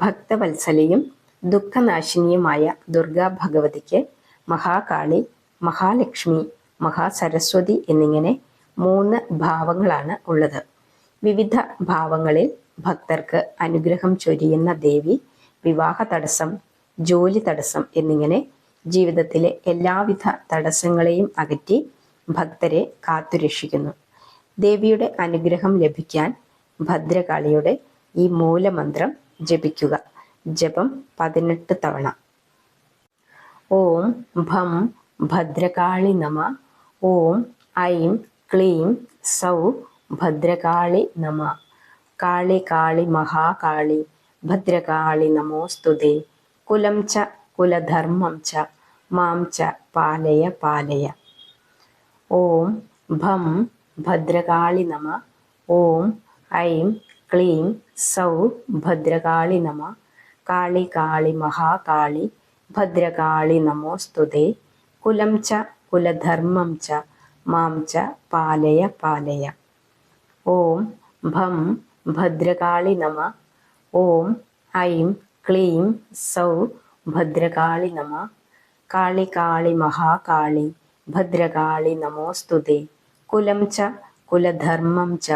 ഭക്തവത്സലയും ദുഃഖനാശിനിയുമായ ദുർഗാ ഭഗവതിക്ക് മഹാകാളി, മഹാലക്ഷ്മി, മഹാസരസ്വതി എന്നിങ്ങനെ 3 ഭാവങ്ങളാണ് ഉള്ളത്. വിവിധ ഭാവങ്ങളിൽ ഭക്തർക്ക് അനുഗ്രഹം ചൊരിയുന്ന ദേവി വിവാഹ തടസ്സം, ജോലി തടസ്സം എന്നിങ്ങനെ ജീവിതത്തിലെ എല്ലാവിധ തടസ്സങ്ങളെയും അകറ്റി ഭക്തരെ കാത്തുരക്ഷിക്കുന്നു. ദേവിയുടെ അനുഗ്രഹം ലഭിക്കാൻ ഭദ്രകാളിയുടെ ഈ മൂലമന്ത്രം ജപിക്കുക. ജപം 18 തവണ. ഓം ഭം ഭദ്രകാളി നമ. ഓം ഐം ക്ലീം സൗ ഭദ്രകാളി നമ. കാളി കാളി മഹാകാളി ഭദ്രകാളി നമോസ്തുതേ. കുലം ച കുലധർമ്മം ച മാം ച പാലയ പാലയ. ഓം ഭം ഭദ്രകാളി നമ. ഓം ഐം ക്ലീം സൗ ഭദ്രകാളി നമ. കാളി കാളി മഹാകാളി ഭദ്രകാളി നമോസ്തുതേ. കുലം ച കുലധർമ്മം ച മാം ച പാലയ പാലയ. ഓം ഭം ഭദ്രകാളി നമ. ഓം ഐം ക്ലീം സൗ ഭദ്രകാളി നമ. കാളി കാളി മഹാകാളി ഭദ്രകാളി നമോസ്തുതേ. കുലം ച കുലധർമ്മം ച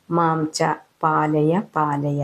മാം ച പാലയ പാലയ.